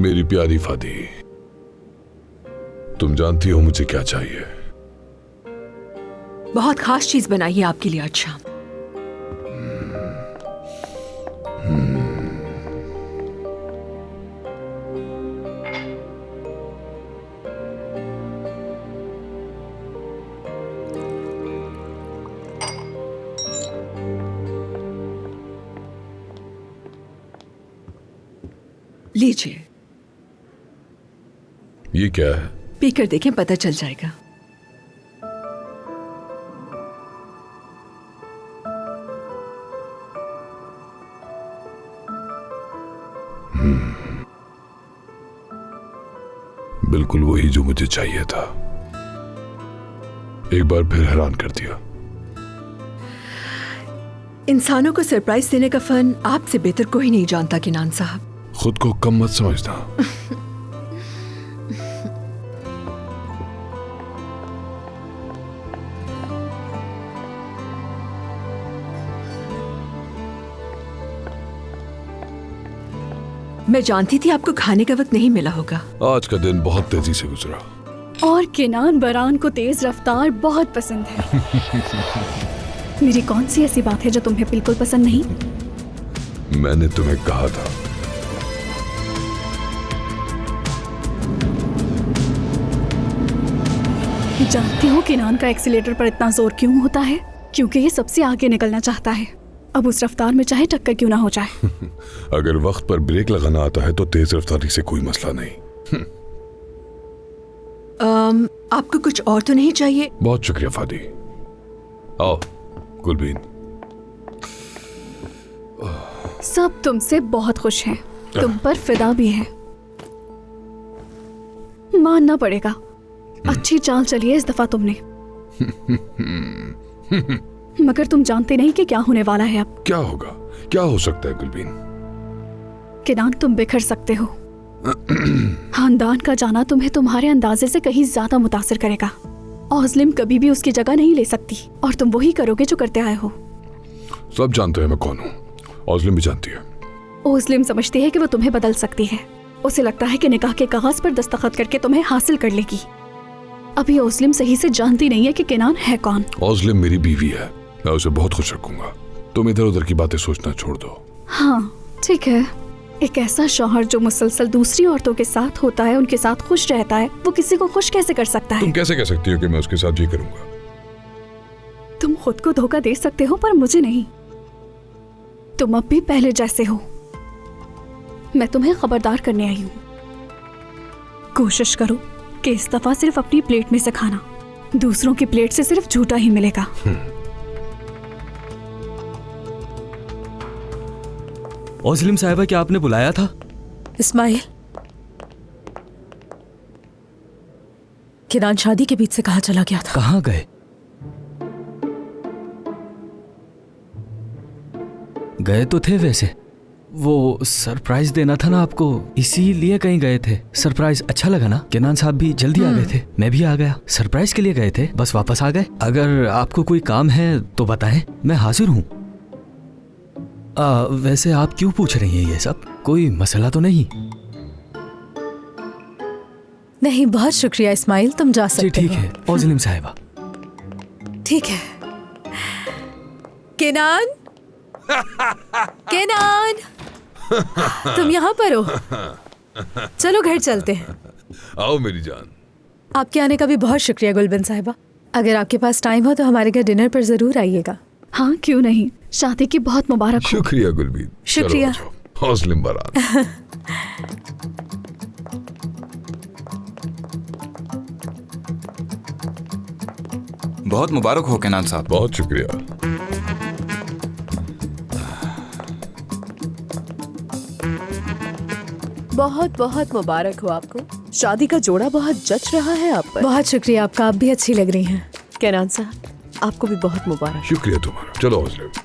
मेरी प्यारी फादी, तुम जानती हो मुझे क्या चाहिए। बहुत खास चीज बनाई है आपके लिए आज शाम। लीजिए। ये क्या है? पीकर देखें, पता चल जाएगा। बिल्कुल वही जो मुझे चाहिए था। एक बार फिर हैरान कर दिया। इंसानों को सरप्राइज देने का फन आपसे बेहतर कोई नहीं जानता किनान साहब। खुद को कम मत समझना। मैं जानती थी आपको खाने का वक्त नहीं मिला होगा। आज का दिन बहुत तेजी से गुजरा। और किनान बरान को तेज रफ्तार बहुत पसंद है। मेरी कौन सी ऐसी बात है जो तुम्हें बिल्कुल पसंद नहीं? मैंने तुम्हें कहा था। जानती हो किनान का एक्सीलेटर पर इतना जोर क्यों होता है? क्योंकि ये सबसे आगे निकलना चाहता है। अब उस रफ्तार में चाहे टक्कर क्यों ना हो जाए। अगर वक्त पर ब्रेक लगाना आता है तो तेज रफ्तारी से कोई मसला नहीं। आपको कुछ और तो नहीं चाहिए? बहुत शुक्रिया फादी। आओ गुलबीन। सब तुमसे बहुत खुश हैं, तुम पर फिदा भी है। मानना पड़ेगा, अच्छी चाल चली है इस दफा तुमने। मगर तुम जानते नहीं कि क्या होने वाला है अब। क्या होगा? क्या हो सकता है गुलबीन? किनान, तुम बिखर सकते हो। खानदान का जाना तुम्हें तुम्हारे अंदाजे से कहीं ज्यादा मुतासिर करेगा। ओज़लिम कभी भी उसकी जगह नहीं ले सकती और तुम वही करोगे जो करते आए हो। सब जानते हैं मैं कौन हूँ। ओज़लिम भी जानती है। ओज़लिम समझती है कि वो तुम्हें बदल सकती है। उसे लगता है कि निकाह के कागज पर दस्तखत करके तुम्हें हासिल कर लेगी। अभी ओज़लिम सही से जानती नहीं है कि किनान है कौन। ओज़लिम मेरी बीवी है, मैं उसे बहुत खुश रखूंगा। तुम इधर उधर की बातें सोचना छोड़ दो। हाँ ठीक है। एक ऐसा शौहर जो मुसलसल दूसरी औरतों के साथ होता है, उनके साथ खुश रहता है, वो किसी को खुश कैसे कर सकता है? तुम कैसे कह सकती हो कि मैं उसके साथ ये करूंगा? तुम खुद को धोखा दे सकते हो पर मुझे नहीं। तुम अब भी पहले जैसे हो। मैं तुम्हें खबरदार करने आई हूँ। कोशिश करो कि इस दफा सिर्फ अपनी प्लेट में से खाना, दूसरों की प्लेट से सिर्फ झूठा ही मिलेगा। ओज़लिम साहिबा, क्या आपने बुलाया था? इस्माइल, किनान शादी के बीच से कहाँ चला गया था? कहाँ गए? गए तो थे वैसे। वो सरप्राइज देना था ना आपको, इसीलिए कहीं गए थे। सरप्राइज अच्छा लगा ना? किनान साहब भी जल्दी आ गए थे, मैं भी आ गया। सरप्राइज के लिए गए थे, बस वापस आ गए। अगर आपको कोई काम है तो बताएं, मैं हाजिर हूँ। वैसे आप क्यों पूछ रही हैं ये सब? कोई मसला तो नहीं? नहीं, बहुत शुक्रिया इस्माइल, तुम जा सकते हो। ठीक है ओज़लिम साहिबा। ठीक है। किनान, किनान, तुम यहाँ पर हो? चलो घर चलते हैं। आओ मेरी जान। आपके आने का भी बहुत शुक्रिया गुलबिन साहिबा। अगर आपके पास टाइम हो तो हमारे घर डिनर पर जरूर आइएगा। हाँ क्यों नहीं, शादी की बहुत मुबारक हो। शुक्रिया गुलबीन। शुक्रिया। ओज़लिम बारात। बहुत मुबारक हो किनान साहब। बहुत शुक्रिया। बहुत बहुत मुबारक हो आपको। शादी का जोड़ा बहुत जच रहा है आप पर। बहुत शुक्रिया आपका, आप भी अच्छी लग रही हैं। किनान साहब, आपको भी बहुत मुबारक। शुक्रिया तुम्हारा। चलो ओज़लिम।